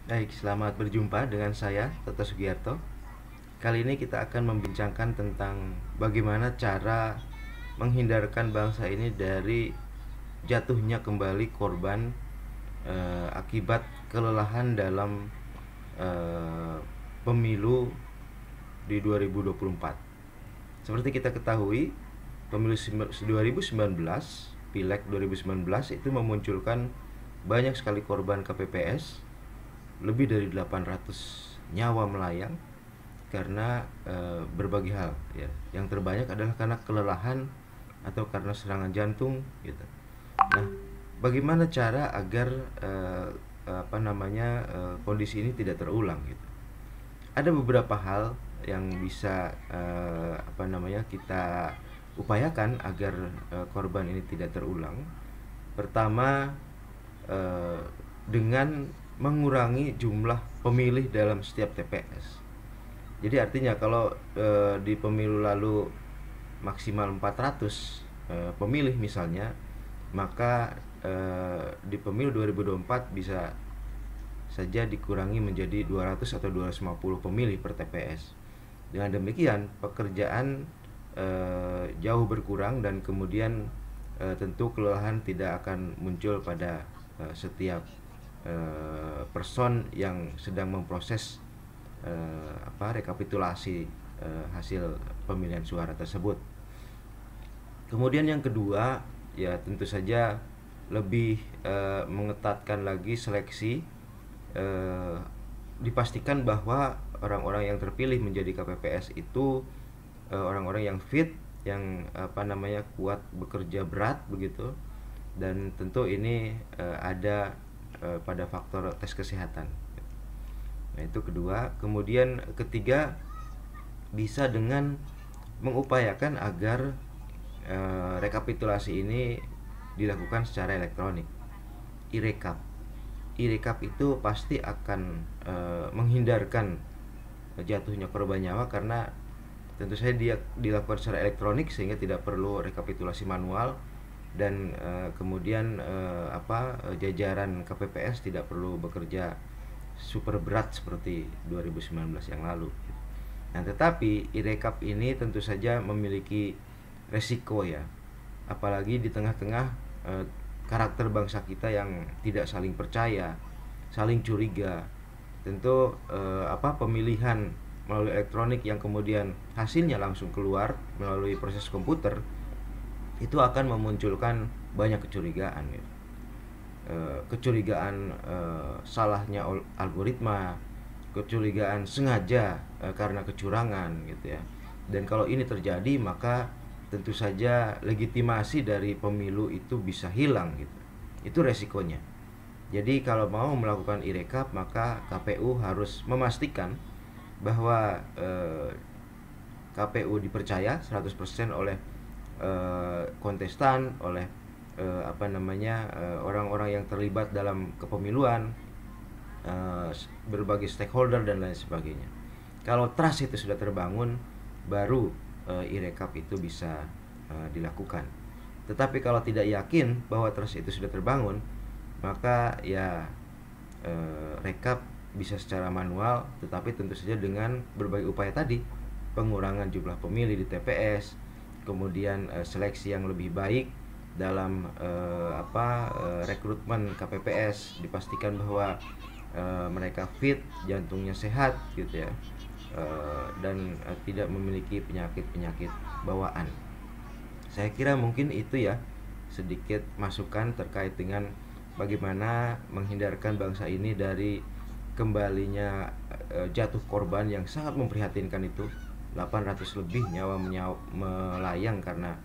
Baik, selamat berjumpa dengan saya, Toto Sugiyarto. Kali ini kita akan membincangkan tentang bagaimana cara menghindarkan bangsa ini dari jatuhnya kembali korban akibat kelelahan dalam eh, pemilu di 2024. Seperti kita ketahui, pemilu 2019, Pileg 2019 itu memunculkan banyak sekali korban KPPS, lebih dari 800 nyawa melayang karena berbagai hal ya. Yang terbanyak adalah karena kelelahan atau karena serangan jantung gitu. Nah, bagaimana cara agar kondisi ini tidak terulang gitu. Ada beberapa hal yang bisa kita upayakan agar korban ini tidak terulang. Pertama, eh, dengan mengurangi jumlah pemilih dalam setiap TPS. Jadi artinya kalau di pemilu lalu maksimal 400 pemilih misalnya, maka di pemilu 2024 bisa saja dikurangi menjadi 200 atau 250 pemilih per TPS. Dengan demikian, pekerjaan jauh berkurang dan kemudian tentu kelelahan tidak akan muncul pada setiap person yang sedang memproses rekapitulasi hasil pemilihan suara tersebut. Kemudian yang kedua, ya tentu saja lebih mengetatkan lagi seleksi, eh, dipastikan bahwa orang-orang yang terpilih menjadi KPPS itu orang-orang yang fit, yang kuat bekerja berat begitu, dan tentu ini ada pada faktor tes kesehatan. Nah, itu kedua. Kemudian ketiga, bisa dengan mengupayakan agar rekapitulasi ini dilakukan secara elektronik. E-rekap. E-rekap itu pasti akan menghindarkan jatuhnya korban nyawa karena tentu saja dia dilakukan secara elektronik sehingga tidak perlu rekapitulasi manual, dan kemudian jajaran KPPS tidak perlu bekerja super berat seperti 2019 yang lalu. Nah, tetapi e-rekap ini tentu saja memiliki resiko ya, apalagi di tengah-tengah karakter bangsa kita yang tidak saling percaya, saling curiga. Tentu pemilihan melalui elektronik yang kemudian hasilnya langsung keluar melalui proses komputer itu akan memunculkan banyak kecurigaan gitu. Kecurigaan salahnya algoritma, kecurigaan sengaja karena kecurangan gitu ya. Dan kalau ini terjadi, maka tentu saja legitimasi dari pemilu itu bisa hilang gitu. Itu resikonya. Jadi kalau mau melakukan e-rekap, maka KPU harus memastikan bahwa KPU dipercaya 100% oleh kontestan, oleh orang-orang yang terlibat dalam kepemiluan, berbagai stakeholder dan lain sebagainya. Kalau trust itu sudah terbangun, baru e-rekap itu bisa dilakukan. Tetapi kalau tidak yakin bahwa trust itu sudah terbangun, maka ya rekap bisa secara manual, tetapi tentu saja dengan berbagai upaya tadi, pengurangan jumlah pemilih di TPS, kemudian seleksi yang lebih baik dalam rekrutmen KPPS, dipastikan bahwa mereka fit, jantungnya sehat gitu ya, dan tidak memiliki penyakit-penyakit bawaan. Saya kira mungkin itu ya, sedikit masukan terkait dengan bagaimana menghindarkan bangsa ini dari kembalinya jatuh korban yang sangat memprihatinkan itu. 800 lebih nyawa melayang karena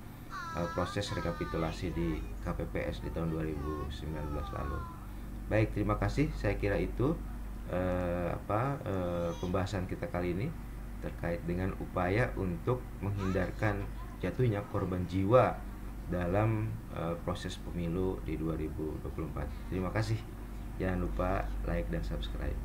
proses rekapitulasi di KPPS di tahun 2019 lalu. Baik, terima kasih. Saya kira itu pembahasan kita kali ini terkait dengan upaya untuk menghindarkan jatuhnya korban jiwa dalam proses pemilu di 2024. Terima kasih. Jangan lupa like dan subscribe.